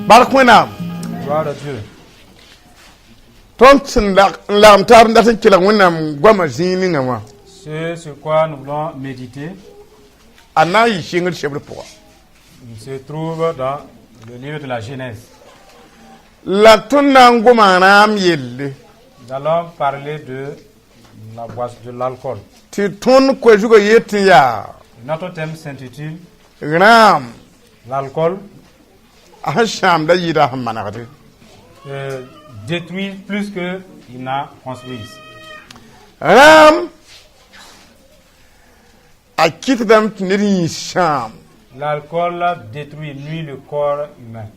Barkwena. Gloire à Dieu. C'est ce quoi nous voulons méditer. Il se trouve dans le livre de la Genèse. Nous allons parler de la boisson, de l'alcool. Notre thème s'intitule l'alcool détruit plus qu'il n'a construit. L'alcool détruit, nuit le corps humain.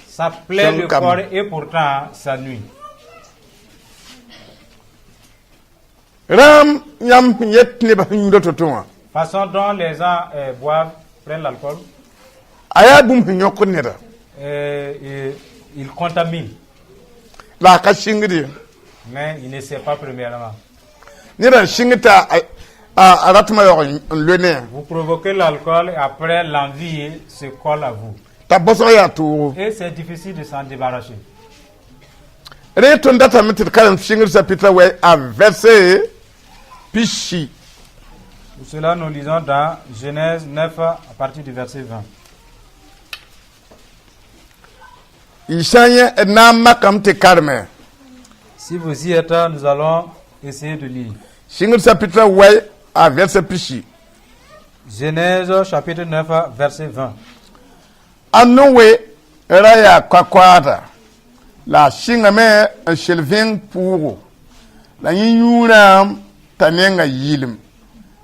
Ça plaît le corps et pourtant ça nuit. Façon dont les gens boivent, prennent l'alcool, il contamine. Mais il ne sait pas premièrement. Vous provoquez l'alcool et après l'envie se colle à vous. Et c'est difficile de s'en débarrasser. Pour cela, nous lisons dans Genèse 9 à partir du verset 20. Si vous y êtes, nous allons essayer de lire. Genèse chapitre 9, verset 20. La shingame a shelving puro. La yuna tanenga yilim.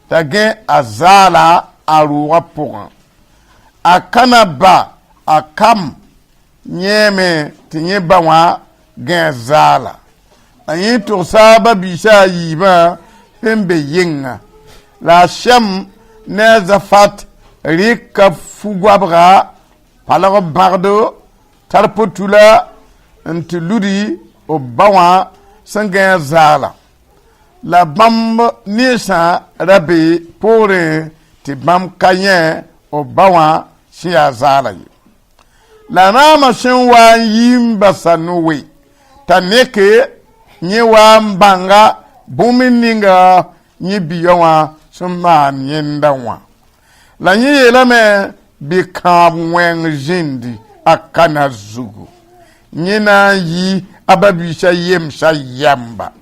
Tage azala aruwa poran. Akana ba akam nyeme tinye bawa gen zala. La yito saba bisha yiba pembe yenga. La shem nezafat rika fugwabra palago bardo tarpotula Ntuludi au bawa sangan zala. La bambe nisa rabe pore ti bam kayen au bawa shia zala. La nama shenwa yimba sanowe. Taneke nyewa mbanga bumininga nyibiyawa summa nyendawa. La nye lame bikam weng jindi akana zugu. Nyina yi ababisha yemsha yamba.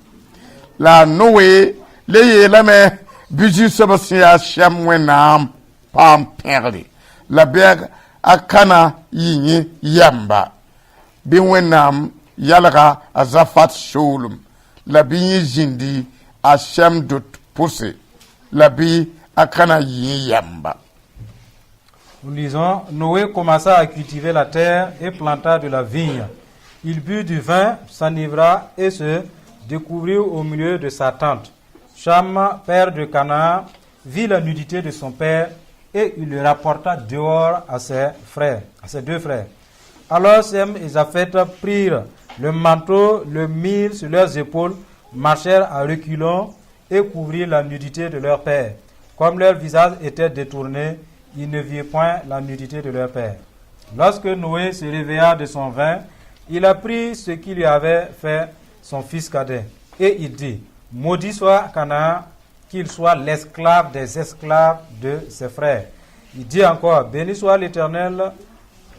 La nowe leye lame biju sabasiya shamwenam pam perli. La beg akana yinye yamba. Binwenam yalaga azafat sholum. La binye jindi asham dut pousse. La bi akana yinye yamba. Nous lisons, Noé commença à cultiver la terre et planta de la vigne. Il but du vin, s'enivra et se découvrit au milieu de sa tente. Cham, père de Canaan, vit la nudité de son père et il le rapporta dehors à ses frères, à ses deux frères. Alors Sem et Japheth prirent le manteau, le mirent sur leurs épaules, marchèrent à reculons et couvrirent la nudité de leur père. Comme leur visage était détourné, ils ne virent point la nudité de leur père. Lorsque Noé se réveilla de son vin, il apprit ce qui lui avait fait son fils cadet. Et il dit, maudit soit Canaan, qu'il soit l'esclave des esclaves de ses frères. Il dit encore, béni soit l'Éternel,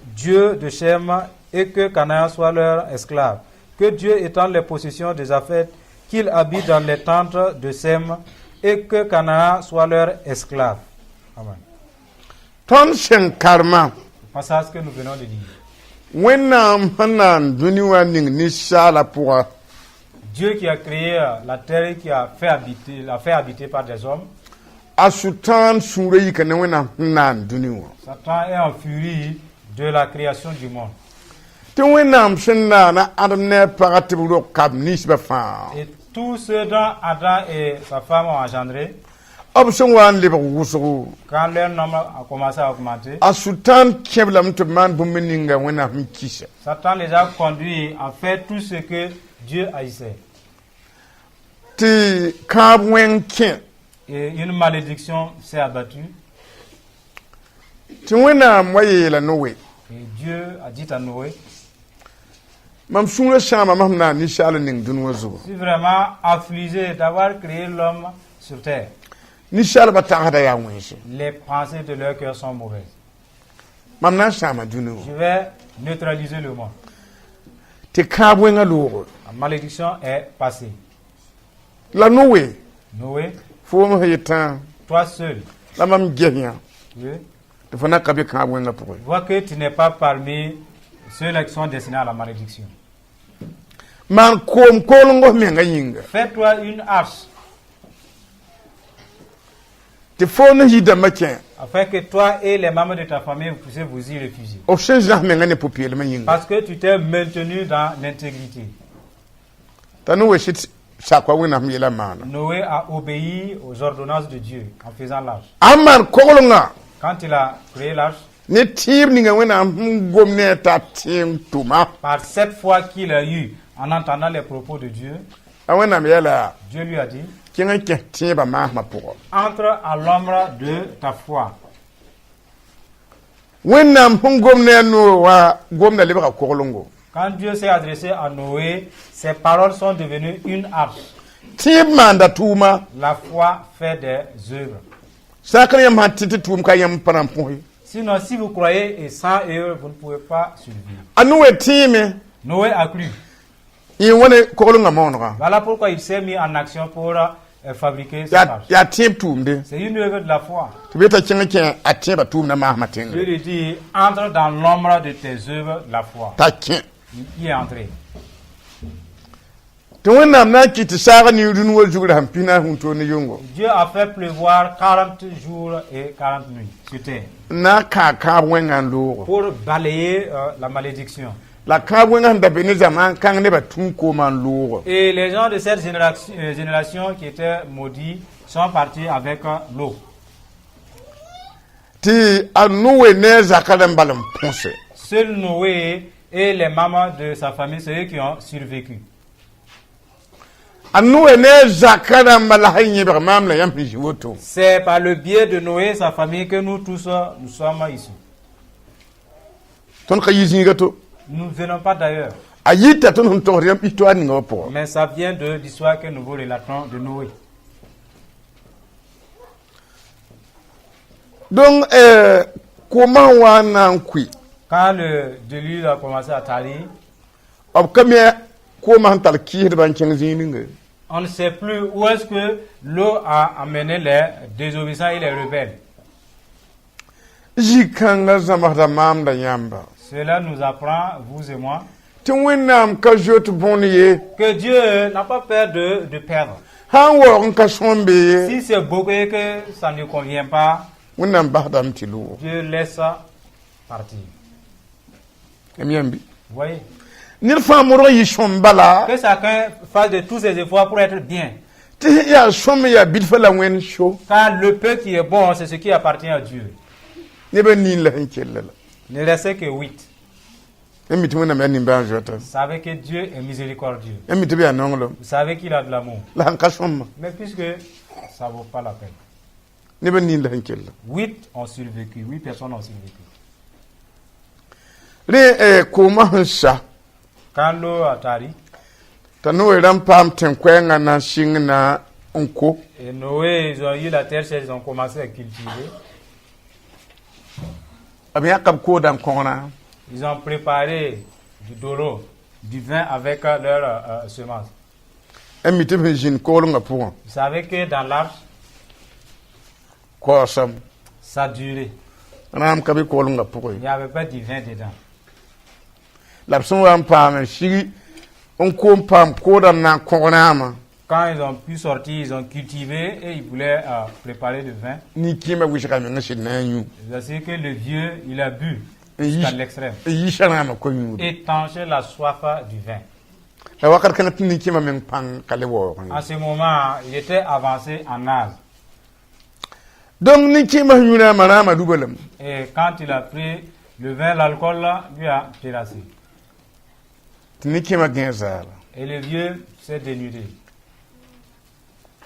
Dieu de Shem, et que Canaan soit leur esclave. Que Dieu étende les possessions des Japheth, qu'il habite dans les tentes de Sem, et que Canaan soit leur esclave. Amen. Ton shen karma. Passage que nous venons de lire. Wenam hanan duniwa ning nishala pour Dieu qui a créé la terre et qui a fait habiter, l'a fait habiter par des hommes. Asutan surei kana wenam hanan duniwa. Satan est en furie de la création du monde. Te wenam shenna na adne paratiburo kabnis bafa. Et tout ce dont Adam et sa femme ont engendré, quand leur nombre a commencé à augmenter, Satan les a conduits à faire tout ce que Dieu haïssait. et une malédiction s'est abattue. Ti wẽnnaam wa yeela Noé Et Dieu a dit à Noé, mam sũurã sãama mam na n ninsaal ning dũni wã zugu je suis vraiment affligé d'avoir créé l'homme sur terre. ninsaalbã tagsda yaa wẽnse Les pensées de leur cœur sont mauvaises. mam na n sãama dũni wã Je vais neutraliser le monde. tɩ kãab wẽngã loogo La malédiction est passée. la Noé Noé, foom sẽn yetã toi seul, la mam ges yã oui, tɩ fo na ka be kãab wẽngã pʋgẽ vois que tu n'es pas parmi ceux-là qui sont destinés à la malédiction. maan koom koolengos mengã yĩnga Fais-toi une arche, tɩ fo ne yɩ-dãmbã kẽ afin que toi et les membres de ta famille vous puissiez vous y réfugier. b sẽn zãs mengã ne pʋ-peelmã yĩnga Parce que tu t'es maintenu dans l'intégrité. t'a Noé sɩd sak wa wẽnnaam yeela maana Noé a obéi aux ordonnances de Dieu en faisant l'arche. a maan koglengã Quand il a créé l'arche, ne tɩɩb ninga wẽnnaam sẽn gom ne t'a tẽem tʋma par cette foi qu'il a eue en entendant les propos de Dieu, a wẽnnaam yɛla Dieu lui a dit, kẽng n kẽ tẽebã maasmã pʋgã entre à l'ombre de ta foi. wẽnnaam sẽn gom ne a Noé wa gomda lebga koglengo Quand Dieu s'est adressé à Noé, ses paroles sont devenues une arche. tẽeb maanda tʋʋma La foi fait des œuvres. sakr yãmb sã tɩ tɩ tʋʋm ka yãmb pa rãn põse Sinon, si vous croyez et sans eux, vous ne pouvez pas survivre. a Noé tẽeme Noé a cru. yẽ wa ne koglengã maoonegã Voilà pourquoi il s'est mis en action pour fabriquer cette arche. yaa tẽeb tʋʋmde C'est une œuvre de la foi. tɩ be t'a kẽng kẽ a tẽebã tʋʋmdã maasmã Dieu tẽngre lui dit, entre dans l'ombre de tes œuvres de la foi. t'a kẽ Il y est entré. tɩ wẽnnaam na n kɩ tɩ saagã ne rũn wa zugrã sẽn pĩna sẽn toor ne yʋngo Dieu a fait pleuvoir 40 jours et 40 nuits sur terre n na n kãa kãab wẽngã n loogo pour balayer la malédiction. la kãab wẽngã sẽn da be ne zãmaan kãng nebã tũu koomã n loogo Et les gens de cette génération qui étaient maudits sont partis avec l'eau. tɩ a Noé ne a zakã rãmb bal n põse Seul Noé et les membres de sa famille, c'est eux qui ont survécu. a Noé ne a zakã rãmba la sẽn yẽbg maam la yãmb sẽn zi woto C'est par le biais de Noé et sa famille que nous tous, nous sommes ici. tõnd ka yi zĩiga to Nous ne venons pas d'ailleurs, a yita tõnd sẽn togsd yãmb histoire ninga wã pʋgã mais ça vient de l'histoire que nous vous relatons de Noé. donc koomã wa n na n kʋɩ Quand le déluge a commencé à tarir, b ka me koomã sẽn tall kɩɩsdbã n kẽng zĩig ninga on ne sait plus où est-ce que l'eau a amené les désobéissants et les rebelles. zĩ-kãngã zãmsda maamda yãmba Cela nous apprend, vous et moi, tɩ wẽnnaam ka zoet bõn ye que Dieu n'a pas peur de perdre. sã n waoog n ka sõmbe ye Si c'est beaucoup et que ça ne convient pas, wẽnnaam basdame tɩ loog Dieu laisse ça partir. m yãmbi Vous voyez? ned fãa modg yɩ sõm bala Que chacun fasse de tous ses efforts pour être bien. tɩ yaa sõm yaa bidfã la wẽnd so Car le peu qui est bon, c'est ce qui appartient à Dieu. nebã nin la sẽn kella la Ne reste que 8. yãmb mi tɩ wẽnnaam yaa nimbãan zoɛta Vous savez que Dieu est miséricordieux. yãmb mi tɩ b yaa nonglem Vous savez qu'il a de l'amour. la sẽn ka sõmma Mais puisque ça ne vaut pas la peine. nebã nin la sẽn kella 8 ont survécu. 8 personnes ont survécu. rẽ koomã sẽn sa Quand l'eau a tari, t'a Noé rãmb paam tẽn-koɛɛngã na n sɩng na n ko et Noé, ils ont eu la terre chère, ils ont commencé à cultiver. b yãka b koodã n kõgrã Ils ont préparé du dolo, du vin avec leurs semences. yãmb mi tɩ b sẽn zĩnd koglengã pʋgẽ Vous savez que dans l'arche, kaoosame ça durait. rãmb ka be koglengã Il pʋgẽ n'y avait pas du vin dedans. la b sẽn wa n paam n sig n koom paam koodã n na n kõg naamã Quand ils ont pu sortir, ils ont cultivé et ils voulaient préparer le vin. nin-kɩɩmã wɩsga meng n sɩd na n yũ C'est que le vieux, il a bu n jusqu'à l'extrême. yisa rãamã ko yũuda Étancher la soif du vin. la wakat kãngã tɩ nin-kɩɩmã meng pãng ka le waoog En ce moment, il était avancé en âge. donc nin-kɩɩmã sẽn yũ naamã rãamã duba lame Et quand il a pris le vin, l'alcool lui a terrassé. tɩ nin-kɩɩmã gẽ zaala Et le vieux s'est dénudé.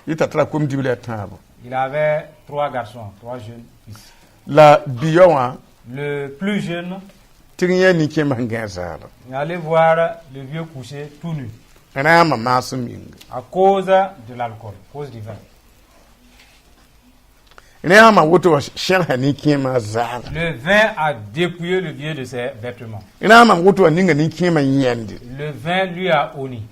yɩ t'a tara kom dibla a tãabo Il avait 3 garçons, 3 jeunes fils. La biyawa Le plus jeune, tignya ni ke mangazara. il allait voir le vieux couché tout nu Ana ma masuming. à cause de l'alcool, à cause du vin. Ina ma woto shan ni ke mazara. Le vin a dépouillé le vieux de ses vêtements. Ina ma woto ninga ni ke yende. Le vin lui a honni.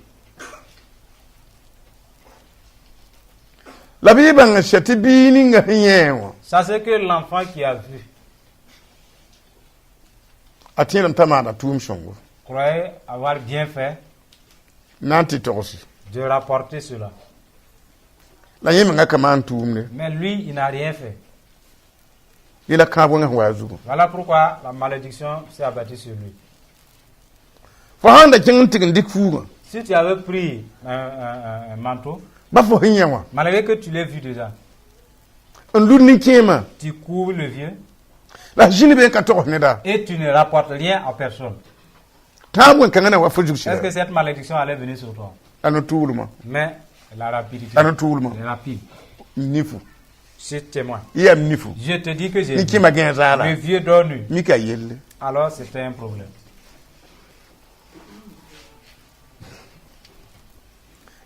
La biba nga shati bi ni nga yewa. Ça, c'est que l'enfant qui a vu Atiram tamada tum shongo. croyait avoir bien fait Nanti tosi. de rapporter cela. La yema nga kaman tumne. Mais lui, il n'a rien fait. Ila kabo nga wazu. Voilà pourquoi la malédiction s'est abattue sur lui. Fo handa king tigin dik fuga. Si tu avais pris un manteau, Ba fo hinyawa. malgré que tu l'aies vu déjà, Ndu ni kema. tu couvres le vieux La jini be ka to ne da. et tu ne rapportes rien à personne. Tabo kangana wa fo jukshi. Est-ce que cette malédiction allait venir sur toi? Ano tuluma. Mais la rapidité, Ano tuluma. est rapide. Nifu. C'est témoin. Iya nifu. Je te dis que j'ai Ni vu kema genzala. le vieux dort nu. Mika yelle. Alors c'était un problème.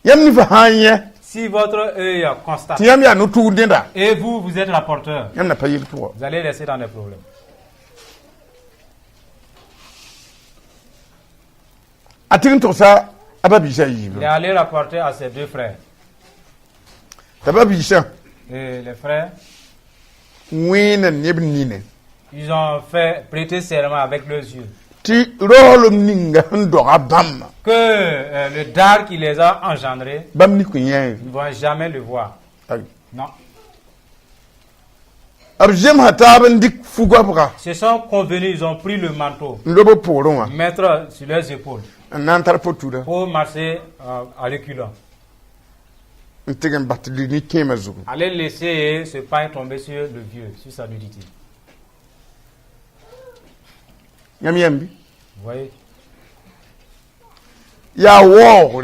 Yam ni fa hanye. Si votre œil constate Tiyam ya no tu denda. et vous, vous êtes rapporteur, Yam na pa yel to. vous allez rester dans des problèmes. Atin to sa ababisha yibo. Il est allé rapporter à ses 2 frères. Tababisha. Et les frères, Wena nebnine. ils ont fait prêter serment avec leurs yeux Ti rolum ninga ndora bam. que le dard qui les a engendrés, Bam ni kunyen. ils ne vont jamais le voir. Non. Abjem hataben dik fugwabra. Ils se sont convenus, ils ont pris le manteau, Ndobo poronwa. mettre sur leurs épaules Nantar potuda. pour marcher à reculons. Ntegen batli ni kema zugu. Allez laisser ce pain tomber sur le vieux, sur sa nudité. Yam yambi. Vous voyez? Ya wore.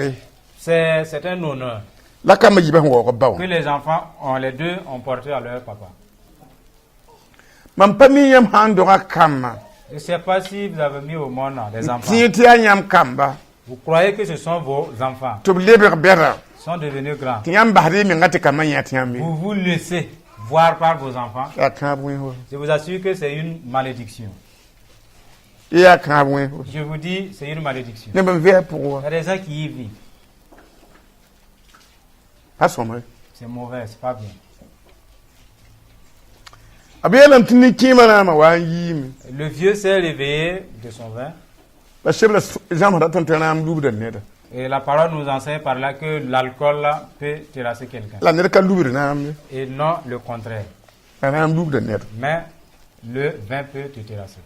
C'est un honneur La kama yiba wore bawo. que les enfants, les 2, ont porté à leur papa. Mam pami yam handora kama. Je ne sais pas si vous avez mis au monde des enfants. Tieti anyam kamba. Vous croyez que ce sont vos enfants. To leber bera. Ils sont devenus grands. Tiyam bahri mi ngati kama yatiyambi. Vous vous laissez voir par vos enfants. Ya kabwe ho. Je vous assure que c'est une malédiction. Ya kabwe ho. Je vous dis, c'est une malédiction. Ne ben ver pour. Il y a des gens qui y vivent. Asoma. C'est mauvais, c'est pas bien. Abelam tini kima na ma wa yimi. Le vieux s'est réveillé de son vin. Ba shebla jam hada ton tanam lubda neda. Et la parole nous enseigne par là que l'alcool là, peut terrasser quelqu'un. La neda ka lubda na am. Et non le contraire. Tanam lubda neda. Mais le vin peut te terrasser.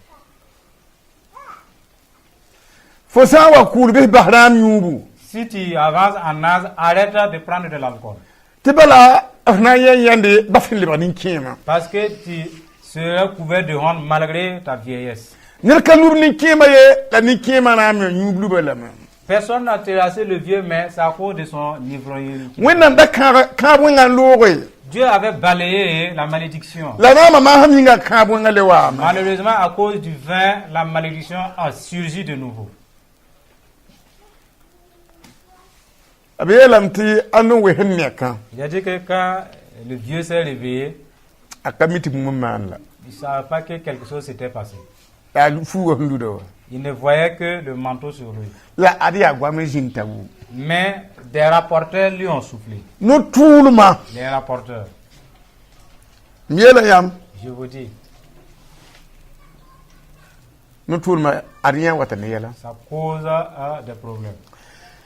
Fo sa wa kulbe bahram yubu. Si tu avances en âge, arrête de prendre de l'alcool. Tibala na yande bafin libanin kima. Parce que tu seras couvert de honte malgré ta vieillesse. Nel ka lubni kima ye la ni kima na am yublu bala ma. Personne n'a terrassé le vieux, mais c'est à cause de son ivrognerie. Wenna da ka bwenga lore. Dieu avait balayé la malédiction. La mama ma haminga ka bwenga lewa. Malheureusement, à cause du vin, la malédiction a surgi de nouveau. Abelam ti anu we henne kan. Il a dit que quand le vieux s'est réveillé, Akamiti mumman il ne savait pas que quelque chose s'était passé. la. Ya fu wa ndudo. Il ne voyait que le manteau sur lui. La adi agwa me jintawu. Mais des rapporteurs lui ont soufflé. No tulma. Les rapporteurs, Miela yam. je vous dis, No tulma ariya wata ne yala. ça cause des problèmes.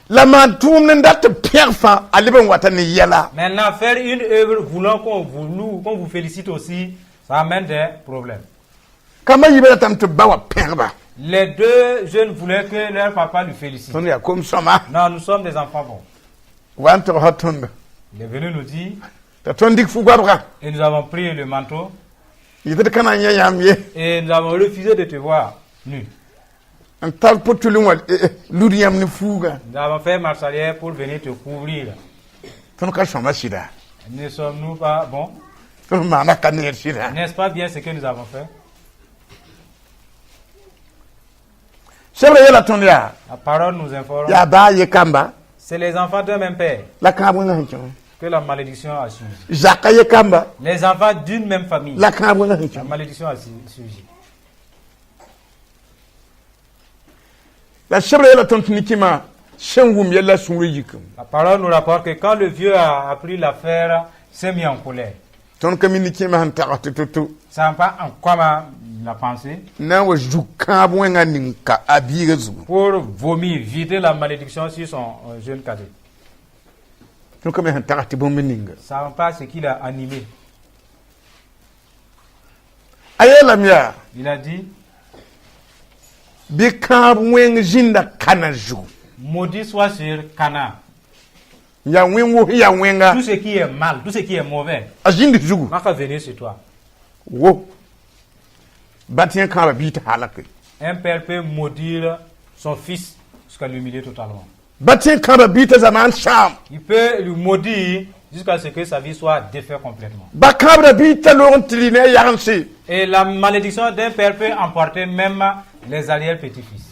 La mantum ndat perfa aliben wata ne yala. Maintenant, faire une œuvre voulant qu'on vous félicite aussi, ça amène des problèmes. Kama yibela tam to bawa perba. Les 2 jeunes voulaient que leur papa lui félicite. Ton ya kom soma. Non, nous sommes des enfants bons. Wan to hatonda. Il est venu nous dire, Ta tondik fu gwabra. et nous avons pris le manteau, Yite kana nya yam ye. et nous avons refusé de te voir nu. An tal potulun wal luriyam ni fuga. Nous avons fait marche arrière pour venir te couvrir. Ton ka soma shida. Ne sommes-nous pas bons? Mana ka ne shira N'est-ce pas bien ce que nous avons fait? Shebre yela ton ya La parole nous informe. ya ba ye kamba C'est les enfants d'un même père la ka bu na hincho que la malédiction a suivi. Jaka ye kamba Les enfants d'une même famille. la ka bu na La hincho malédiction a suivi. la shebre yela ton nikima shengum yela sunwe yikum La parole nous rapporte que quand le vieux a appris l'affaire, il s'est mis en colère. ton communiquer ma hanta tutu Ça n'a pas en quoi la pensée na wa juka bu nga ninka abiga zu pour vomir, vider la malédiction sur son jeune cadet. ton comme hanta ti bon meninga Ça n'a pas ce qui l'a animé. ayela miya Il a dit, bi ka bu nga jinda kanaju maudit soit sur Cana. ya wengo ya wenga Tout ce qui est mal, tout ce qui est mauvais, ajindi jugu n'a qu'à venir sur toi. wo batien ka ba bi ta halaka Un père peut maudire son fils jusqu'à l'humilier totalement. batien ka ba bi ta zaman sham Il peut lui maudire jusqu'à ce que sa vie soit défaite complètement. ba ka ba bi ta lo trine yaransi Et la malédiction d'un père peut emporter même les arrière-petits-fils.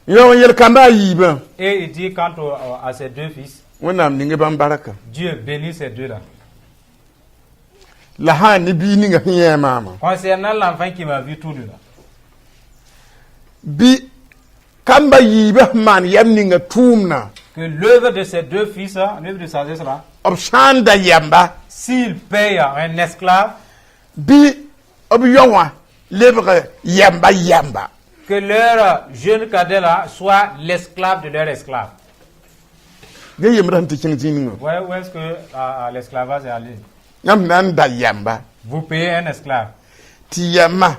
yo yel kamba yiba Et il dit quant à ses deux fils, wonam ninge ban baraka Dieu bénit ces deux-là. la ha ni bi ninga hiya mama Concernant l'enfant qui m'a vu tout nu là, bi kamba yiba man yam ninga tumna que l'œuvre de ces deux fils, l'œuvre de sagesse là, obsanda yamba s'il paye un esclave, bi ob yowa lebre yamba que leur jeune cadet là soit l'esclave de leur esclave. ge yemran te king jininga Vous voyez où est-ce que l'esclavage est allé? yam nan da yamba Vous payez un esclave. ti yama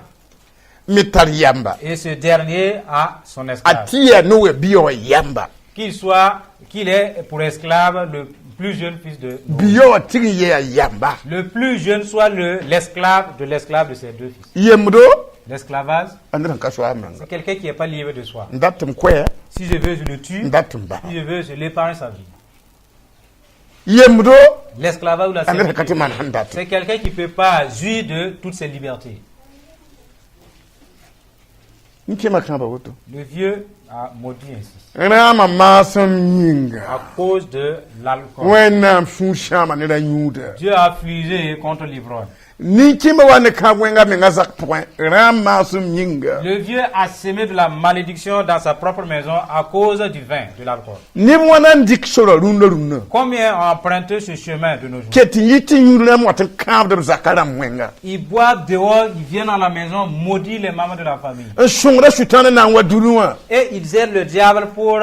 mitar yamba Et ce dernier a son esclave. atia no we biyo yamba Qu'il est pour esclave le plus jeune fils de Noé. biyo tigi ye yamba Le plus jeune soit l'esclave de ses deux fils. yemdo L'esclavage, andran ka so amanga c'est quelqu'un qui n'est pas libre de soi. ndatum kwe Si je veux, je le tue. ndatum ba Si je veux, je l'épargne sa vie. yemdo L'esclavage ou la andran servitude, ka timan handat c'est quelqu'un qui ne peut pas jouir de toutes ses libertés. nke makamba woto Le vieux a maudit ainsi. rama masam yinga À cause de l'alcool. wena fushama ne la yuda Dieu a affligé contre l'ivrogne. ni kima wane ka wenga me ngazak point rama masam yinga Le vieux a semé de la malédiction dans sa propre maison à cause du vin, de l'alcool. ni mwana ndik soro runna Combien ont emprunté ce chemin de nos jours? keti yiti yurna mwata kabda zakara mwenga Ils boivent dehors, ils viennent à la maison, maudit les mamans de la famille. shungra shutana na waduluwa Et ils aident le diable pour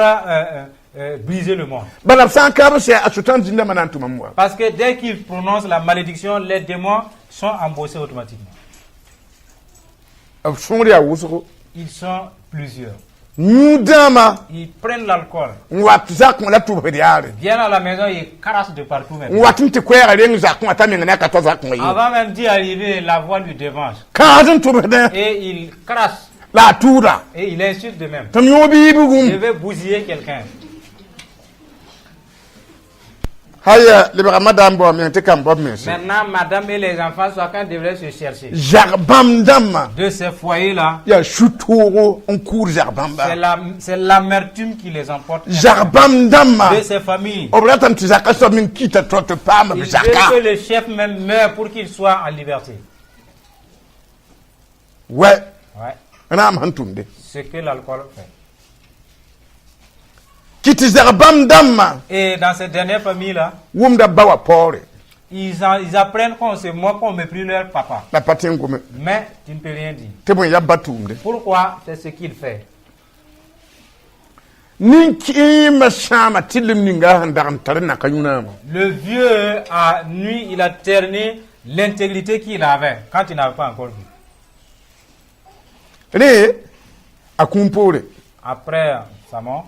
briser le monde. bala san kabda se ashutan jinda manantuma mwa Parce que dès qu'ils prononcent la malédiction, les démons sont embossés automatiquement. shungri ya wusuko Ils sont plusieurs. nudama Ils prennent l'alcool, wat zakon la tuba diare viennent à la maison, ils crassent de partout même. watin te kwera ren zakon atamenga na ka to zakon yi Avant même d'y arriver, la voix lui dévanche. kadin tuba de Et il crasse. la tura Et il insulte de même. tam yobi Je bugum vais bousiller quelqu'un. haya libera madame bo mi te kam bob mi Maintenant, madame et les enfants, chacun devrait se chercher. jarbam dama De ces foyers-là, ya shuturo on cour jarbam ba c'est l'amertume qui les emporte. jarbam dama De ces familles. obratan tu zaka so min kita to te pam Il veut zaka que le chef même meure pour qu'il soit en liberté. ouais Ouais. ram hantumde Ce que l'alcool fait. kiti jarbam dama Et dans cette dernière famille-là, wumda bawa pore ils apprennent qu'on se moque, qu'on méprise leur papa. la patin gome Mais tu ne peux rien dire. te bon ya batumde Pourquoi? C'est ce qu'il fait. ninki mashama tilim ninga handam tarna kayuna mo Le vieux a nuit, il a terni l'intégrité qu'il avait quand il n'avait pas encore vu. re akumpore Après sa mort,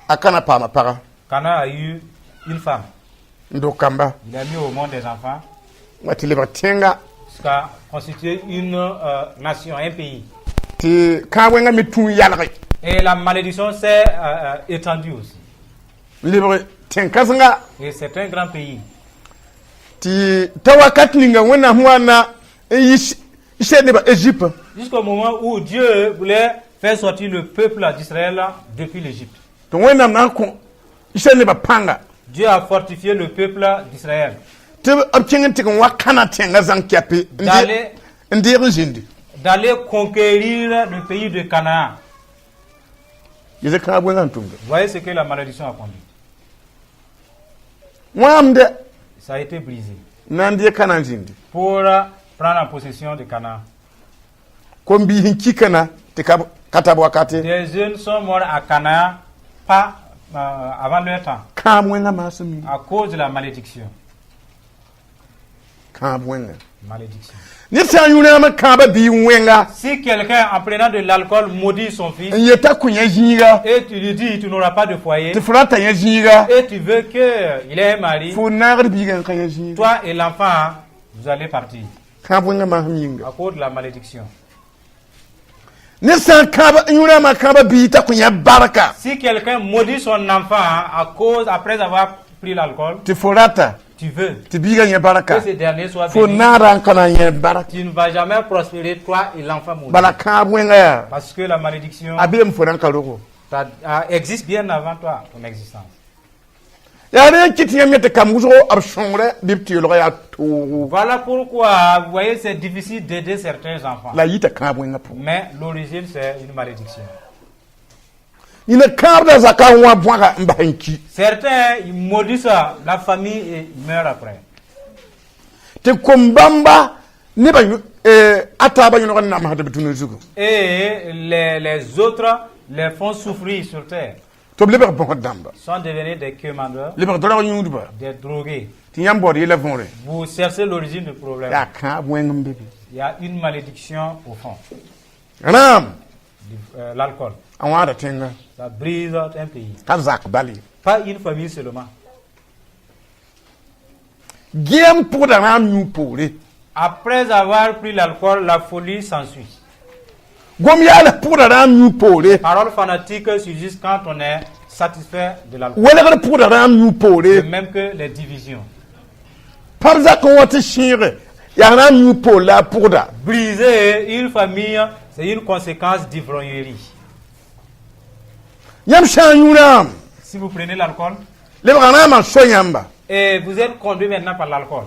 akana pama para Cana a eu une femme. ndo kamba Il a mis au monde des enfants wati liba tenga jusqu'à constituer une nation, un pays. ti kawenga mitun yalre Et la malédiction s'est étendue aussi. libre tenkasnga Et c'est un grand pays. ti tawakat ninga wona huana ishene ba Égypte. Jusqu'au moment où Dieu voulait faire sortir le peuple d'Israël depuis l'Égypte. To wona na ko ishene ba panga. Dieu a fortifié le peuple d'Israël. Te abcingen te kon wakana tenga zankiape ndire jindi. D'aller conquérir le pays de Canaan. Yeze ka bwenga ntunga. Vous voyez ce que la malédiction a conduit. Mwamde Ça a été brisé. nandie kana jindi. Pour prendre en possession de Canaan. Kombi hinkikana te katabwa kate. Des jeunes sont morts à Canaan, pas avant leur temps, Ka mwenga masumi. à cause de la malédiction. Ka mwenga. Malédiction. Nisa yuna ma ka ba bi wenga. Si quelqu'un, en prenant de l'alcool, maudit son fils, Nyeta kunya jinga. et tu lui dis, tu n'auras pas de foyer, Te frata ya jinga. et tu veux qu'il ait un mari, Fo nagar bigan kanya jinga. toi et l'enfant, vous allez partir Ka mwenga mahinga. à cause de la malédiction. Nisa ka ba yuna ma ka ba bi ta kunya baraka. Si quelqu'un maudit son enfant après avoir pris l'alcool, Te forata. tu veux Te bigan ya baraka. que ce dernier soit Fo béni, nara kana ya baraka. tu ne vas jamais prospérer, toi et l'enfant maudit. Bala ka mwenga ya. Parce que la malédiction Abem foran kaloko. existe bien avant toi, ton existence. Ya re kiti ya mete kamuzo abshongre dipti lo ya to. Voilà pourquoi, vous voyez, c'est difficile d'aider certains enfants. La yita ka mwenga po. Mais l'origine, c'est une malédiction. Ina kabda zaka wa bwanga mbanki. Certains, ils maudissent la famille et ils meurent après. Te kombamba ne ba ataba yuno na mahada bitunu zugo. Et les autres les font souffrir sur terre. To blebe bon damba. Sont devenus des quémandeurs, Lebe dora yudu ba. des drogués. Ti yambor yele vonre. Vous cherchez l'origine du problème. Ya ka bwenga mbebe. Il y a une malédiction au fond. Anam L'alcool. awada tenga. Ça brise un pays. Kazak bali. Pas une famille seulement. Giem pour da ram yu pore. Après avoir pris l'alcool, la folie s'ensuit. Gom yala pour da ram yu pore. Parole fanatique surgissent quand on est satisfait de l'alcool. Wala pour da ram yu De pore. même que les divisions. Pabza ko wati shire. Ya ram yu pore la pour da. Briser une famille, c'est une conséquence d'ivrognerie. Yam shan yunam. Si vous prenez l'alcool Lebe kana ma so yamba. et vous êtes conduit maintenant par l'alcool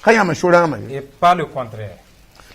Kayama shorama. et pas le contraire.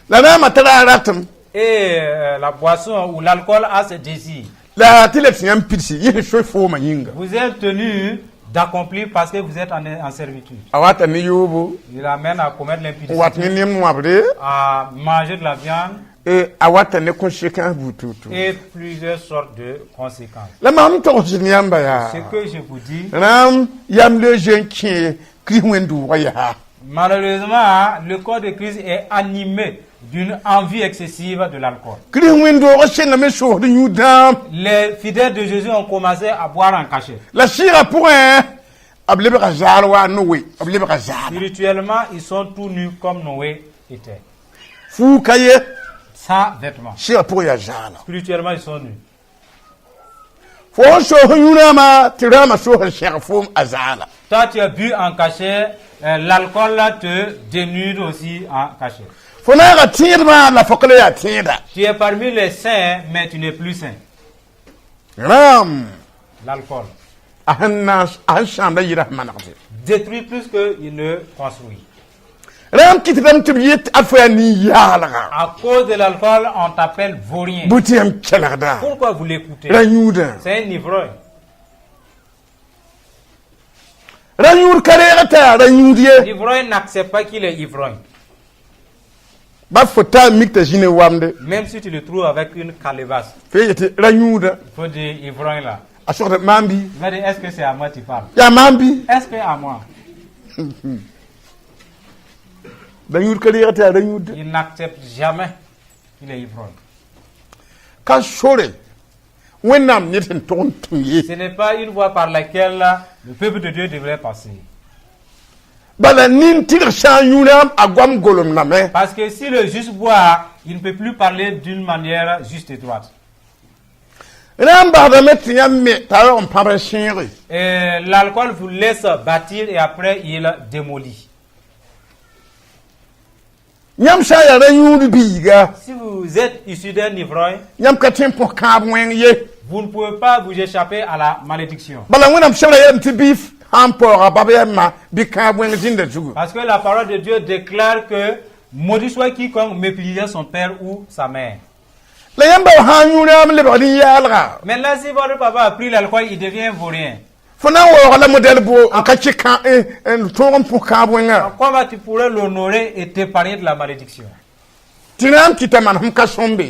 La nama tara ratum. Et la boisson ou l'alcool a ses désirs. La tilek yam pitsi yi so fo ma yinga. Vous êtes tenu d'accomplir parce que vous êtes en servitude. Awata ni yobo. Il amène à commettre Wat l'impudicité, ni nim wabre. à manger de la viande E awata ne konsequence bututu. et plusieurs sortes de conséquences. La mam to yamba ya. Ce que je vous dis, Ram yam le jeun ki kriwendu waya. malheureusement, le corps de Christ est animé d'une envie excessive de l'alcool. Kriwendu o shenna me so de yudam. Les fidèles de Jésus ont commencé à boire en cachette. La shira pour un ablebe ka zarwa nowe. Ablebe ka zar. Spirituellement, ils sont tout nus comme Noé était, Fu kaye sans vêtements. shira pour ya zala. Spirituellement, ils sont nus. Fo so yunama tirama so shira fo azala. Toi, tu as bu en cachette, l'alcool là te dénude aussi en cachette. Fo na ga tirma la fokole ya tinda. Tu es parmi les saints, mais tu n'es plus saint. Ram L'alcool ahan shamba yira manaqti. détruit plus qu'il ne construit. Ram kitram tibiyet afya ni yala. À cause de l'alcool, on t'appelle vaurien. Butiam kelada. Pourquoi vous l'écoutez? Ranyuda. C'est un ivrogne. Ranyur kareta ranyudie. L'ivrogne n'accepte pas qu'il est ivrogne. Ba fota mikta jine wamde. Même si tu le trouves avec une calebasse. Feyete ranyuda. Il faut dire ivrogne là. Asokta mambi. Il va dire, est-ce que c'est à moi que tu parles? Ya mambi. Est-ce que à moi? Ranyur kareta ranyuda. Il n'accepte jamais qu'il est ivrogne. Ka shore. Wenam neten ton tuye. Ce n'est pas une voie par laquelle le peuple de Dieu devrait passer. Bala nin tir shan yunam agwam golom name. Parce que si le juste boit, il ne peut plus parler d'une manière juste et droite. Ram ba da metti yamme tawo on pare shinri. Et l'alcool vous laisse bâtir et après il démolit. Yam sha ya ran yudu biga. Si vous êtes issu d'un ivrogne, Yam ka tempo ka bwen ye. vous ne pouvez pas vous échapper à la malédiction. Bala wonam shara yam ti beef hampora babema bi ka bwen jinda jugu. Parce que la parole de Dieu déclare que maudit soit quiconque méprisera son père ou sa mère. La yam ba ha yuram le badi yalga. Maintenant, si votre papa a pris l'alcool, il devient vaurien. Fona wo la model bo en ka ci kan en torom pour ka bwen. Comment tu pourrais l'honorer et t'épargner de la malédiction? Tinam ki taman hum ka sombe.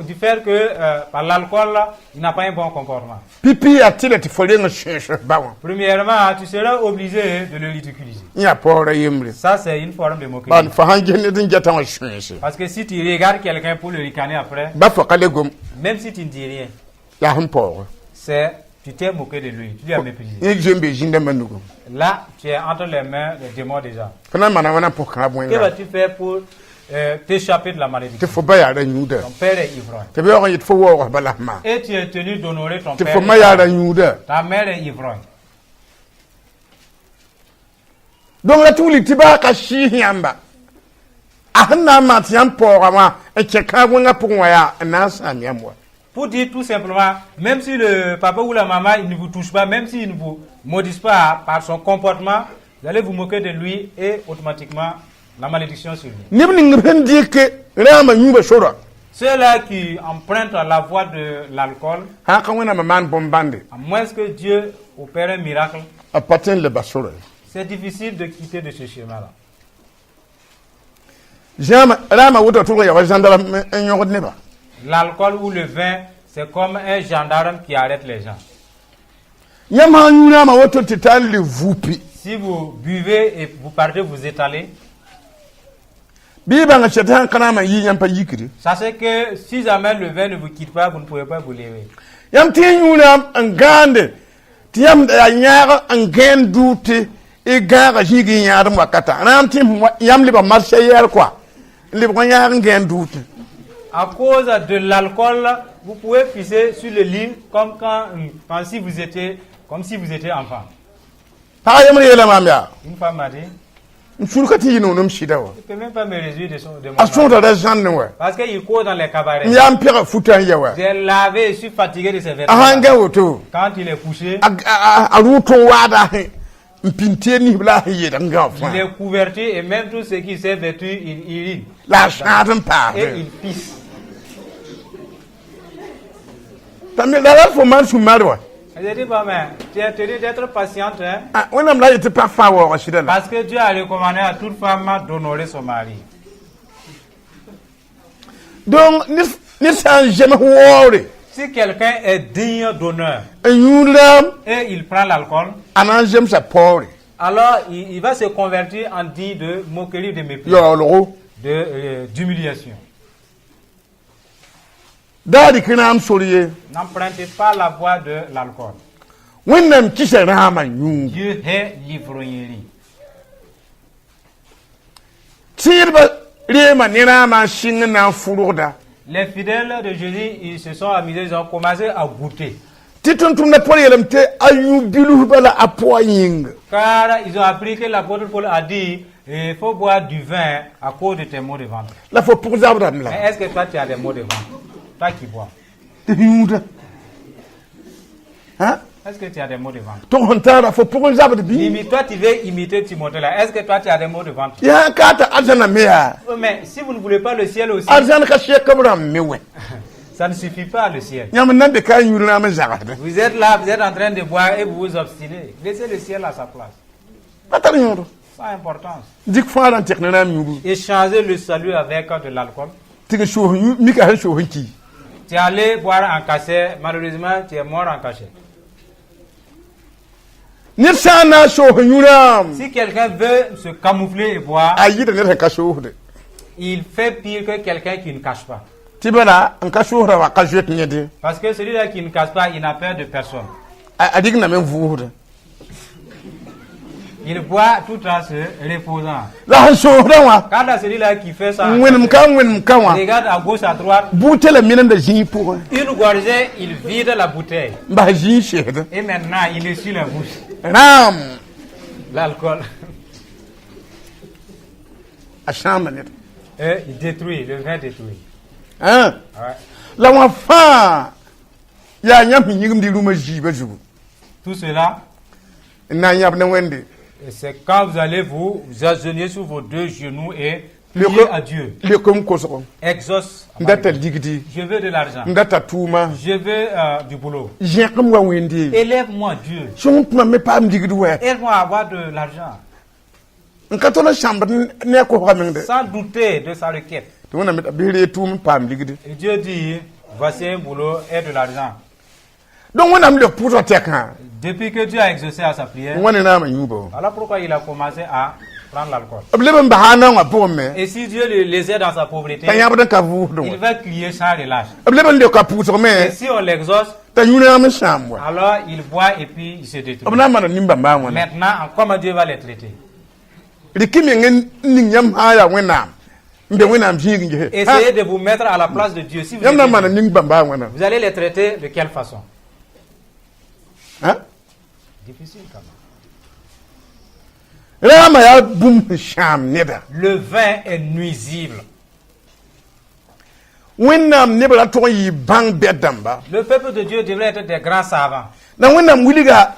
Du fait que par l'alcool, il n'a pas un bon comportement. Pipi a tile ti fole ngo sheshe bawon. Premièrement, tu seras obligé de le ridiculiser. Ya pora yemre. Ça, c'est une forme de moquerie. Ban fa hange ne din jata wa sheshe. Parce que si tu regardes quelqu'un pour le ricaner après, Ba fa kale gom même si tu ne dis rien, ya hum pora. tu t'es moqué de lui, tu lui as méprisé. Ni jembe jinda manugo. Là, tu es entre les mains des démons déjà. Fana mana wana pour ka bwen. Que vas-tu faire pour t'échapper de la Te malédiction? fo ba ya ran yuda. Ton père est ivrogne. Te be ko yit fo wo balahma. Et tu es tenu d'honorer ton Te père. fo ma ya ran yuda. Ta mère est ivrogne. Donc la tuli tiba ka shi yamba. Ahna mat yam pora ma e che ka bwen pour wa ya na sam yamwa. Pour dire tout simplement, même si le papa ou la maman il ne vous touche pas, même s'il ne vous maudissent pas par son comportement, vous allez vous moquer de lui et automatiquement la malédiction sur lui. Nibni ngren dike rama nyuba shora. Ceux-là qui empruntent la voie de l'alcool, Ha ka wana man bombande. à moins que Dieu opère un miracle, A patin le basura. c'est difficile de quitter de ce chemin-là. Jama rama wuto to ya wajandala en ne ba. L'alcool ou le vin, c'est comme un gendarme qui arrête les gens. Yama nyuna ma wuto tital le vupi. Si vous buvez et vous partez vous étaler, Biba nga chetan kana ma yi yam pa yikiri. sachez que si jamais le vin ne vous quitte pas, vous ne pouvez pas vous lever. Yam ti nyuna ngande. Ti yam da nyaara ngen dute e gaga jigi nyaara wakata. Ram ti yam liba marché yer quoi. Liba nyaara ngen dute. À cause de l'alcool, vous pouvez pisser sur le lit comme si vous étiez enfant. Ta yam re la mamya. Une femme m'a dit, Nsulkati yino num shidawa. je ne peux même pas me réjouir de mon Asun mari. da janne wa. Parce qu'il court dans les cabarets. Yam pira futan yawa. J'ai lavé, je suis fatigué de ces vêtements. Ahanga woto. Quand il est couché, A ruto wada mpinte ni bla yi da nga fa. il est couvertu et même tout ce qui s'est vêtu, il urine. La chaden pa. Et il pisse. Tamé la fo man su marwa. J'ai dit, bon, mais tu es tenu d'être patiente, hein, Ah, wonam la yete pa fa wa shida la. parce que Dieu a recommandé à toute femme d'honorer son mari. Donc ni san jeme wore. Si quelqu'un est digne d'honneur Enyulam et il prend l'alcool, anan jem sa pore. alors il va se convertir en dit de moquerie, de mépris, Yo lo. d'humiliation. Dadi kinam soliye. N'empruntez pas la voie de l'alcool. Wonnam kise rama nyu. Dieu est l'ivrognerie. Tirba rema ni rama shin na furuda. Les fidèles de Jésus, ils se sont amusés, ils ont commencé à goûter. Tituntum na pore yelamte ayu bilu bala apoying. Car ils ont appris que l'apôtre Paul a dit, il faut boire du vin à cause de tes maux de ventre. La fo pour zabram la. Mais est-ce que toi tu as des maux de ventre? Toi qui bois. Yuda. Hein? Est-ce que tu as des maux de ventre? To hontara fo pour zabram bi. Toi tu veux imiter Timothée là. Est-ce que toi tu as des maux de ventre? Ya kata azana meya. Mais si vous ne voulez pas le ciel aussi, Azana ka shekabram mewe. ça ne suffit pas le ciel. Nyam nan de ka yurna ma zagade. Vous êtes là, vous êtes en train de boire et vous vous obstinez. Laissez le ciel à sa place. Patal yoro. Sans importance. Dik faran teknana myubu. Échangez le salut avec de l'alcool. Tige sho mika ha sho honki. Tu es allé boire en cachet, malheureusement tu es mort en cachet. Ni sana sho yuram. Si quelqu'un veut se camoufler et boire, Ayi da ne ka sho de. il fait pire que quelqu'un qui ne cache pas. Tibala an ka sho rawa ka jet nyede. Parce que celui-là qui ne cache pas, il n'a peur de personne. Adig na men vude. Il boit tout en se reposant. La sho rawa. Quand à celui-là qui fait ça, Wenum kan wa. regarde à gauche, à droite, Boutele minen de jin pour. une gorgée, il vide la bouteille. Ba jin shede. Et maintenant, il est sur la bouche. Ram. L'alcool. Ashama net. Et il détruit, le vin détruit. Hein? Ouais. La wa fa ya nyam yigum di luma jiba jubu. Tout cela, Na nyab na wende. c'est quand vous allez vous agenouiller sur vos deux genoux et prier à Dieu. Le kom koso. Exauce. Ndata digidi. Je veux de l'argent. Ndata tuma. Je veux du boulot. Jekum wa wende. Élève-moi, Dieu. Son ma me pam digidi wa. Aide-moi à avoir de l'argent. Nkatola chambre ne ko ramende. Sans douter de sa requête. To na me bire tum pam digidi. Et Dieu dit, voici un boulot et de l'argent. Donc on a le pour attaquer. Depuis que Dieu a exaucé à sa prière, On na ma yubo. voilà pourquoi il a commencé à prendre l'alcool. Obleben bahana wa pomme. Et si Dieu les aide dans sa pauvreté, Tanyab dan ka vu do. il va crier sans relâche. Obleben le ka pour Et me. si on l'exauce, Tanyuna ma chambre. alors il boit et puis il se détruit. Obna ma nimba ma wana. Maintenant, comment Dieu va les traiter? Rikimi ngen ninyam haya wenam. Mbe wenam jingi je. Essayez de vous mettre à la place de Dieu. Si vous, Yamna ma êtes Dieu, nimba ba wana. vous allez les traiter de quelle façon? Hein? Difficile quand même. Rama ya bum sham neda. Le vin est nuisible. Wenam nebra to yi bang bedamba. Le peuple de Dieu devrait être des grands savants. Na wenam wuliga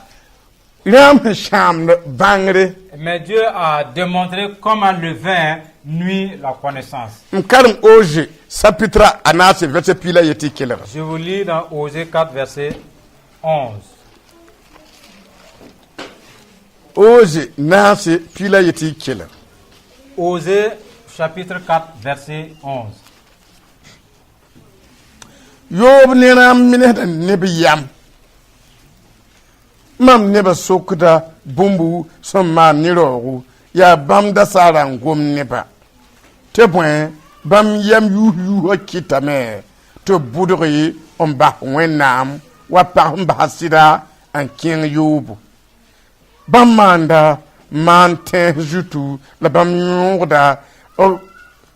ram sham bangre. Mais Dieu a démontré comment le vin nuit la connaissance. Mkarim oje sapitra anase verset pila yeti kelera. Je vous lis dans Osée 4, verset 11. Oje nase pila yeti kelera. Osée chapitre 4, verset 11. Yob nena mineta nebi yam. Mam neba sokda bumbu somma nirogu ya bam da saran gom neba. Te point bam yam yu kitame to budri on ba wenam wa pa mbasida an king yobu. Bam manda man ten jutu la bam yurda o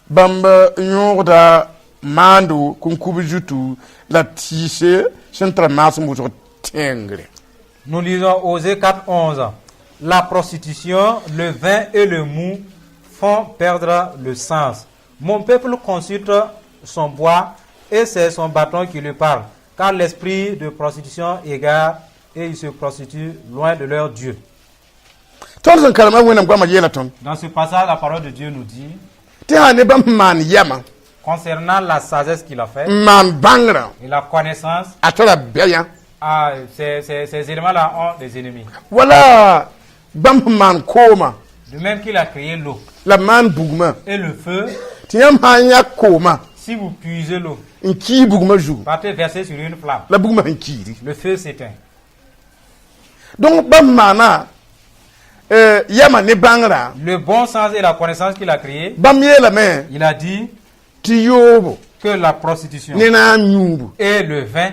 bamba yurda mando kunkubu jutu la tisse centra mas mujo tengre. Nous lisons Osée 4, 11. La prostitution, le vin et le mou font perdre le sens. Mon peuple consulte son bois et c'est son bâton qui lui parle, car l'esprit de prostitution égare et ils se prostituent loin de leur Dieu. Dans ce passage, la parole de Dieu nous dit, concernant la sagesse qu'il a faite et la connaissance, ces éléments-là ont des ennemis. Voilà, de même qu'il a créé l'eau et le feu. Si vous puisez l'eau, partez verser sur une flamme, le feu s'éteint. Donc, le bon sens et la connaissance qu'il a créé, il a dit que la prostitution et le vin,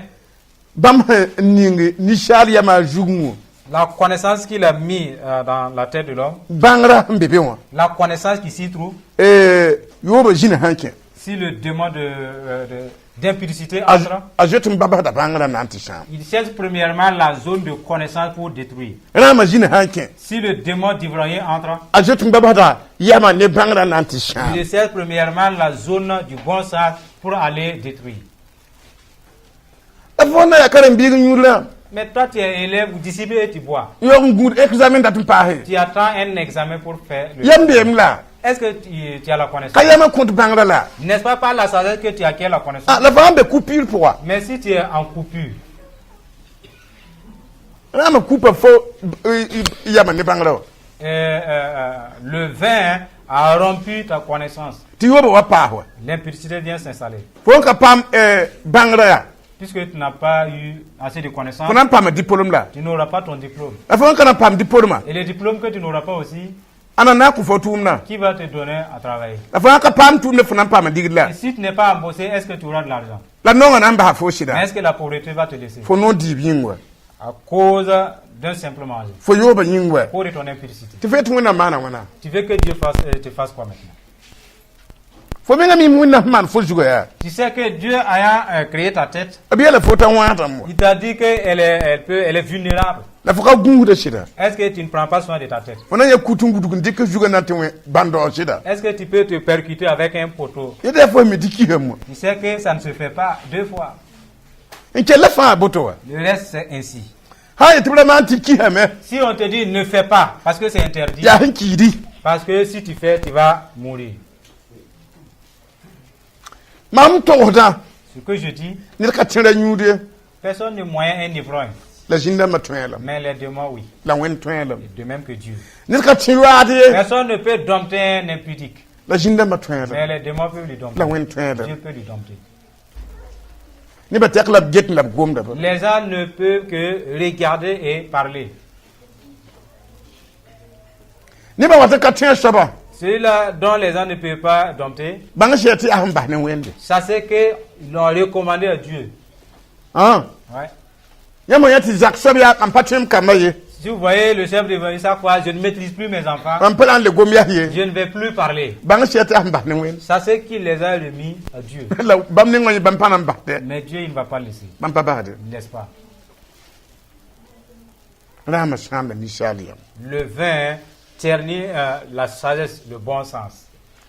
la connaissance qu'il a mis dans la tête de l'homme, la connaissance qui s'y trouve, si le démon d'impudicité entre, il cherche premièrement la zone de connaissance pour détruire. Si le démon d'ivrogne entre, il cherche premièrement la zone du bon sens pour aller détruire. Mais toi, tu es élève ou disciple et tu bois. Tu attends un examen pour faire le... Est-ce que tu as la connaissance? N'est-ce pas par la sagesse que tu acquiers la connaissance? Mais si tu es en coupure, le vin a rompu ta connaissance. L'impudicité vient s'installer. Puisque tu n'as pas eu assez de connaissances, tu n'auras pas ton diplôme. Et le diplôme que tu n'auras pas aussi, qui va te donner à travailler? Et si tu n'es pas embauché, est-ce que tu auras de l'argent? Mais est-ce que la pauvreté va te laisser? À cause d'un simple manger. Pour ton impudicité. Tu veux que Dieu te fasse quoi maintenant? fo menga mi wẽnnaam maan fo zugã yaa Tu sais que Dieu ayant créé ta tête, b yɛla fo ta wãadame wa il t'a dit qu'elle elle est vulnérable. la fo ka gũusda sɩda Est-ce que tu ne prends pas soin de ta tête? fo na n ya kut n gudg n dɩk zugã na tɩ wẽ bãndao sɩda Est-ce que tu peux te percuter avec un poteau? yẽda fo me dɩ kisame Tu sais que ça ne se fait pas 2 fois. n kell fãa boto wa Le reste, c'est ainsi. ha yetɩ b ra maan tɩ kisame Si on te dit ne fais pas, parce que c'est interdit, yaa sẽn kiidi parce que si tu fais, tu vas mourir. mam togsdã Ce que je dis, ned ka tẽra yũud ye personne n'est moyen un ivrogne, la zĩndãmbã tõeelame mais les démons, oui. la wẽnd tõeelame De même que Dieu. ned ka tẽ roaad ye Personne ne peut dompter un impudique, la zĩndãmbã mais tõeelame les démons peuvent lui dompter. la wẽnd tõeelame Dieu peut lui dompter. nebã tɛk la b get n la b gomda ba Les gens ne peuvent que regarder et parler. nebã wat n ka tõe soaba Celui-là dont les gens ne peuvent pas dompter, bãng sɩa tɩ yaa sẽn bas ne wẽnde ça c'est qu'ils l'ont recommandé à Dieu. Ouais. yãmb yã tɩ zak soab yaa n pa tõem kambã ye Si vous voyez le chef de chaque fois, je ne maîtrise plus mes enfants, n pa la n le gom yas ye je ne vais plus parler. bãng sɩa tɩ yaa sẽn bas ne wẽnd Ça c'est qu'il les a remis à Dieu. la bãmb nengã ye bãmb pa na n basdɛ Mais Dieu, il ne va pas laisser. bãmb pa basde Il ne laisse pas. raamã sãamda ninsaal yam Le vin ternit la sagesse, le bon sens.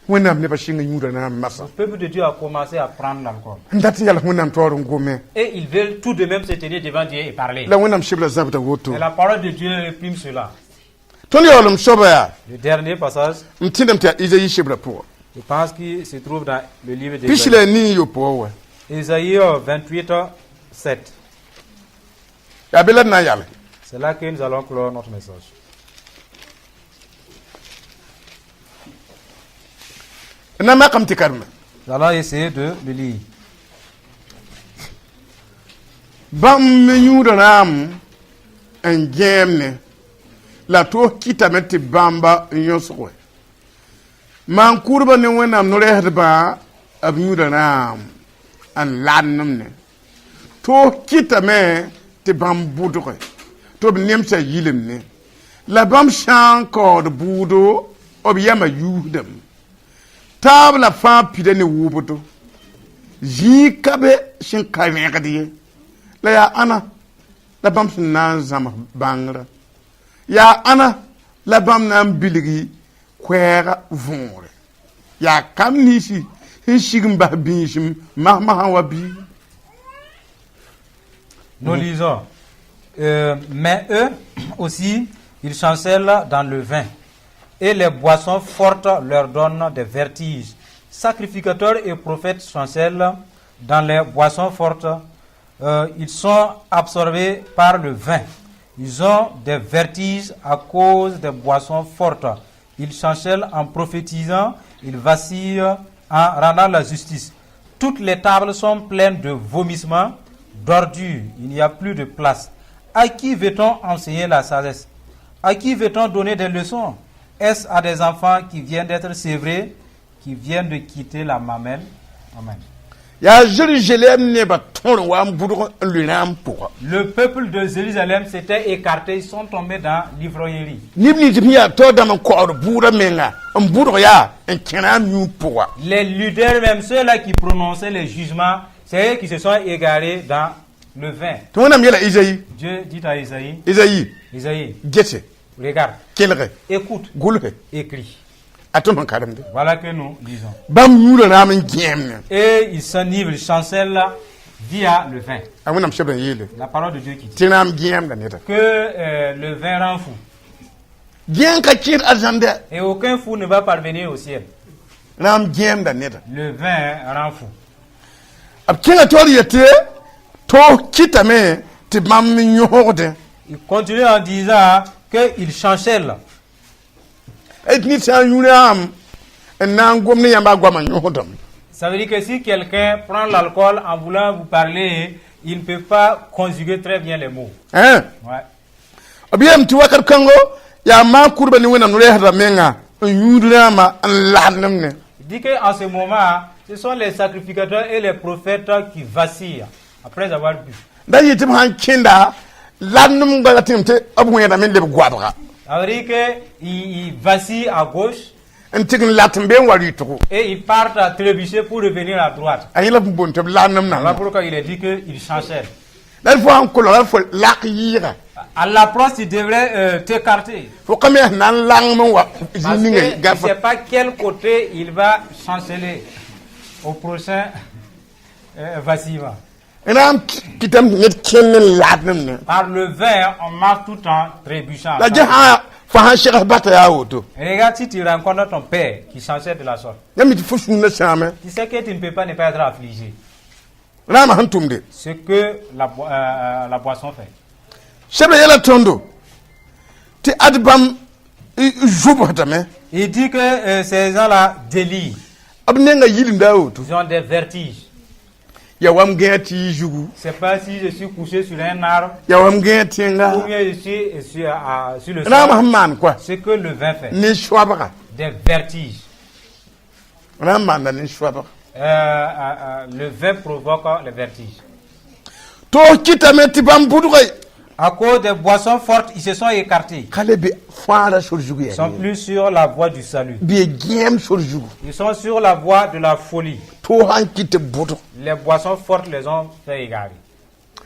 wẽnnaam nebã sɩng n yũuda naam masã Le peuple de Dieu a commencé à prendre l'alcool. n dat n yɛls wẽnnaam taoor n gome Et ils veulent tout de même se tenir devant Dieu et parler. la wẽnnaam sɩbra zabda woto Et la parole de Dieu réprime cela. tõnd yaoolem soaba yaa Le dernier passage, n tẽdame tɩ yaa isayi sɩbra pʋgã je pense qu'il se trouve dans le livre pis d'Ésaïe. la nin yopoa wa Ésaïe 28, 7. yaa be la d na n yale C'est là que nous allons clore notre message. d na makame tɩ karemã Nous allons essayer de le lire. bãmb me yũuda raam n gẽemne la toos kɩtame tɩ bãmba n yõsgɛ maan-kʋʋdbã ne wẽnnaam no-rɛɛsdbã b yũuda raam n lanemne toos kɩtame tɩ bãmb bʋdge tɩ b nemsa yilemne la bãmb sã n kaood buudo b yama yuusdame taab la fãa pida ne wʋbdo zĩig ka be sẽn ka vẽgd ye la yaa ãna la bãmb sẽn na n zãms bãngrã yaa ãna la bãmb na n bilgi koɛɛga võore yaa kam niisi sẽn sig n bas bĩisem masmasã wa bii Nous lisons. Mais eux aussi, ils chancellent dans le vin, et les boissons fortes leur donnent des vertiges. Sacrificateurs et prophètes chancellent dans les boissons fortes. Ils sont absorbés par le vin. Ils ont des vertiges à cause des boissons fortes. Ils chancellent en prophétisant, ils vacillent en rendant la justice. Toutes les tables sont pleines de vomissements, d'ordures. Il n'y a plus de place. À qui veut-on enseigner la sagesse? À qui veut-on donner des leçons? Est-ce à des enfants qui viennent d'être sévrés, qui viennent de quitter la mamelle? Amen. yaa Jérusalem nebã tõr n wa n bʋdg n lʋɩ rãam pʋga Le peuple de Jérusalem s'était écarté, ils sont tombés dans l'ivrognerie. neb nins tɩ b yaa tao dãmb n kaood buudã menga n bʋdg yaa n kẽ rãam yũu pʋga Les leaders, même ceux-là qui prononçaient les jugements, c'est eux qui se sont égarés dans le vin. tɩ wẽnnaam yɛla isayi Dieu dit à Isaïe, isayi gese regarde, kelge écoute, gʋlse écris. a tõnd n karemde Voilà que nous lisons. bãmb yũuda raam n gẽemne Et ils s'enivrent, ils chancellent via le vin. a wẽnnaam sɛbda n yeele La parole de Dieu qui dit tɩ raam gẽemda neda que le vin rend fou. gẽen ka kẽed arzãnda Et aucun fou ne va parvenir au ciel. raam gẽemda neda Le vin rend fou. b kẽnga taoor yetɩ toos kɩtame tɩ bãmb me yõsgdẽ Il continue en disant qu'ils chancellent. d nid sã n yũ raam n na n gom ne yãmba a goamã yõsdame Ça veut dire que si quelqu'un prend l'alcool en voulant vous parler, il ne peut pas conjuguer très bien les mots. hein Ouais. b yeelame tɩ wakat kãngo yaa maan-kʋdbã ne wẽnnaam no-rɛɛsdã menga n yũud raamã n lanemne Il dit qu'en ce moment, ce sont les sacrificateurs et les prophètes qui vacillent après avoir bu. da yɩ tɩ b sãn kẽnda lanem gala tɩm tɩ b wẽedame n leb goabga Ça veut dire qu'ils vacillent à gauche, en tign latin ben wari to Et ils partent à trébucher pour revenir à droite. ayila bon to lanam Voilà na pourquoi il est dit qu'ils changeaient. dal fo an ko la fo laq yira À l'approche, tu devrais t'écarter. fo kame nan lang mo wa Parce jini que ngi tu ne gafa sais pas quel côté il va chanceler au prochain vacillement. enam kitam net ken latnam ne Par le vin, on marche tout en trébuchant. la jaha fa han shekh bata ya woto Regarde si tu rencontres ton père qui changeait de la sorte. yami fo sunna sama Tu sais que tu ne peux pas ne pas être affligé. rama han tumde Ce que la boisson fait. shebe yela tondo ti adbam jubo hatame Il dit que ces gens-là délirent. abne nga yilinda woto Ils ont des vertiges. ya wam gati jugu C'est pas si je suis couché sur un arbre ya wam gati nga ou bien je suis sur le rama sol. hamman quoi Ce que le vin fait. ni shwabaka Des vertiges. rama na ni shwabaka Le vin provoque les vertiges. to kitame ti bam budugay À cause des boissons fortes, ils se sont écartés. kale bi fara sur jugu Ils sont ya plus sur la voie du salut. bi gem sur jugu Ils sont sur la voie de la folie. to han kite budu Les boissons fortes les ont fait égarer.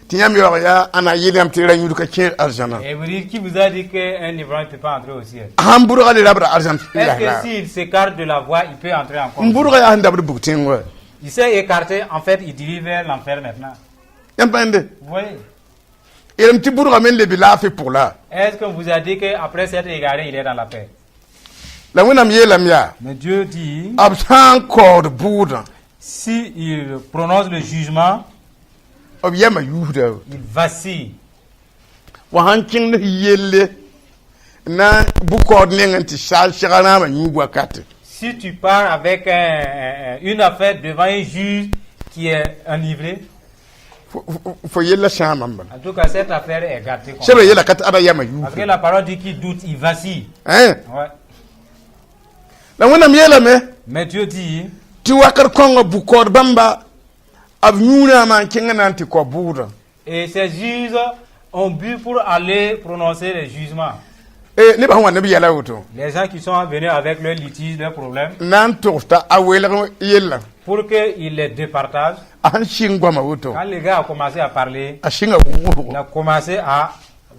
ti yam yo ya ana yilam ti ranyu ka chen arjana Et vous dites, qui vous a dit qu'un ivrogne ne peut pas entrer au ciel? han budugay labra arjan Est-ce que s'il s'écarte de la voie, il peut entrer encore? budugay han dabru buktin wa Il s'est écarté, en fait, il dirige vers l'enfer maintenant. yam pande Vous voyez? elam ti budugay men le bi lafi pour la Est-ce qu'on vous a dit qu'après s'être égaré, il est dans la paix? la wenam yelam ya Mais Dieu dit, absan kod buda si il prononce le jugement, ob yama yuda il vacille. wa han king ne yelle na bu kod ne nganti shal shigana ma yuwa kat Si tu pars avec une affaire devant un juge qui est enivré, fo yella shamam ban en tout cas, cette affaire est gâtée. shebe yella kat aba yama Parce que yuwa la parole dit qu'il doute, il vacille. hein Ouais. la wenam yela me Mais Dieu dit, ti wakar kongo bu kod bamba ab nyuna ma king nanti ko buda et ces juges ont bu pour aller prononcer les jugements. ne ba wan ne bi yela woto Les gens qui sont venus avec leurs litiges, leurs problèmes, nan tosta awela yella pour qu'ils les départagent. an shingwa ma woto Quand les gars ont commencé à parler, a shinga il a commencé à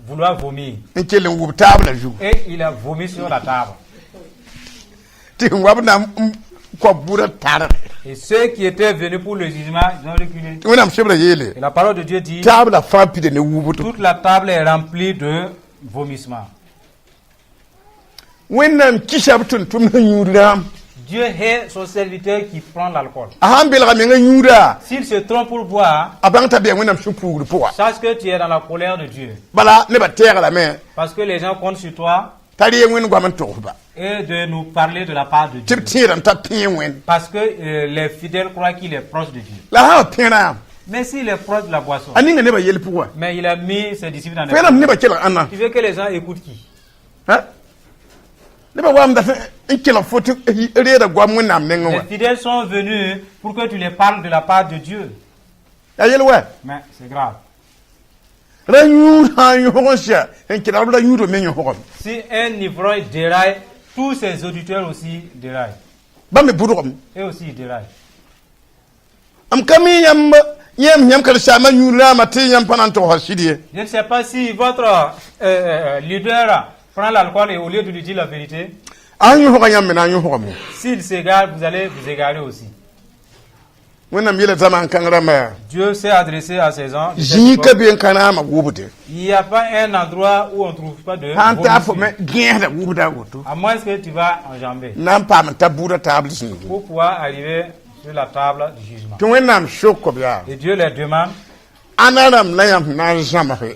vouloir vomir. nkelen wub tabla ju Et il a vomi sur la table. ti wabna ko buda tar Et ceux qui étaient venus pour le jugement, ils ont reculé. wenam shebla yele Et la parole de Dieu dit, tabla fa pide ne wubuto toute la table est remplie de vomissements. wenam kishabtun tum na nyuram Dieu hait son serviteur qui prend l'alcool. aham belga me nga nyura S'il se trompe pour boire, abanta be wenam shupuru poa sache que tu es dans la colère de Dieu. bala ne ba terre la me Parce que les gens comptent sur toi tari wen gwa man toba et de nous parler de la part de Dieu. tip tiram ta pin wen Parce que les fidèles croient qu'il est proche de Dieu. la ha pina Mais s'il est proche de la boisson, ani nga ne ba yel poa mais il a mis ses disciples dans des fenam ne ba kela anna Tu veux que les gens écoutent qui? ha ne ba wam da nkela foto reda gwa wenam ne Les ngwa fidèles sont venus pour que tu les parles de la part de Dieu. ya yel wa Mais c'est grave. ra nyura yohosha nkela bla nyuro men yohom Si un ivrogne déraille, tous ses auditeurs aussi déraillent. ba me burum Eux aussi ils déraillent. am kami yam kala shama nyura mate yam pananto hashidie Je ne sais pas si votre leader prend l'alcool et au lieu de lui dire la vérité, anyu hoga yam na anyu hoga mu s'il s'égare, vous allez vous égarer aussi. wenam yele zaman kangra ma Dieu s'est adressé à ces gens. jinka bien kana ma gubude Il n'y a pas un endroit où on ne trouve pas de hanta fo me vomissures. genda gubuda goto À moins que tu vas enjamber nan pa man tabura tablis ni pour pouvoir arriver sur la table du jugement. to wenam shoko bia Et Dieu leur demande, anaram la yam na jama he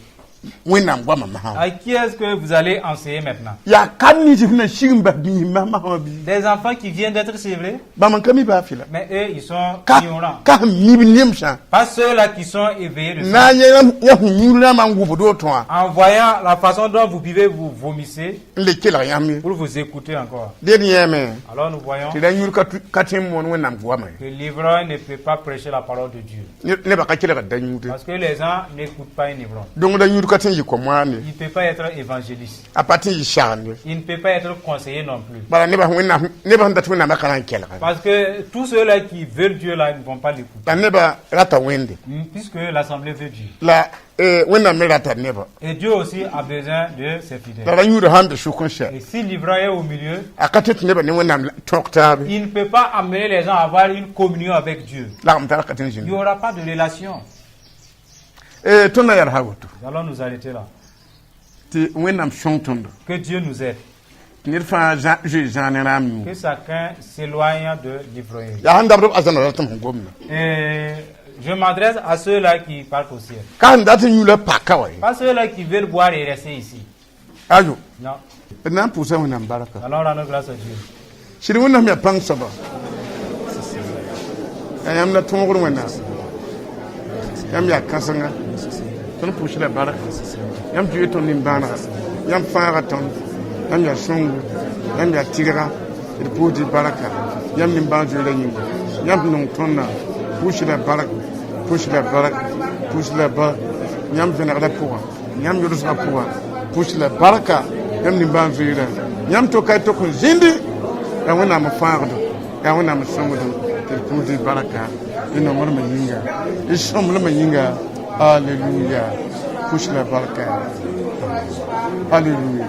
wenam gwa mama ha à qui est-ce que vous allez enseigner maintenant? ya kanni jifna shimba bi mama ha bi Des enfants qui viennent d'être sévrés, ba man kami ba fila mais eux, ils sont ka ignorants. ka mi bi nimsa Pas ceux-là qui sont éveillés de ça. na ya nyura ma gubudo to En voyant la façon dont vous vivez, vous vomissez le kila yam pour vous écouter encore. de yeme Alors nous voyons ti da nyur ka tim mon wenam gwa ma que l'ivrogne ne peut pas prêcher la parole de Dieu. ne ba ka kila ka da nyude Parce que les gens n'écoutent pas un ivrogne. donc da nyur duka tin yi ko moane Il ne peut pas être évangéliste. a patin yi shande Il ne peut pas être conseiller non plus. bala ne ba nda tuna makana kelga Parce que tous ceux-là qui veulent Dieu là, ils ne vont pas l'écouter. ba ne ba rata wende Puisque l'Assemblée veut Dieu. la wenda me rata ne ba Et Dieu aussi a besoin de ses fidèles. la nyuru hande shu kun sha Et si l'ivraie est au milieu, akatit ne ba ne wenda toktabe il ne peut pas amener les gens à avoir une communion avec Dieu. la am tara katin Il jin n'y aura pas de relation. tuna yar hawtu Nous allons nous arrêter là. ti wenda shontondo Que Dieu nous aide. nirfa janenam Que chacun s'éloigne de l'ivrogne. ya handa bro azana ratum gomna Et je m'adresse à ceux-là qui partent au ciel. kan datin yula pakawai Pas ceux-là qui veulent boire et rester ici. ayo Non. nan pusa wona baraka Allons rendre grâce à Dieu. shiri wona me pang saba ayam na tongur wona yam ya kasanga ton pusa la baraka yam juye ton nimbana yam fara ton yam ya songu yam ya tigra il pudi baraka yam nimban juye nyingo yam non tonna pusa la baraka pusa la baraka pusa la baraka yam venera pour yam yurus la pour pusa la baraka yam nimban juye yam to kay to ko zindi ya wona ma fardo ya wona ma songu il pudi baraka ino mo ma yinga isom mo ma yinga hallelujah push la baraka hallelujah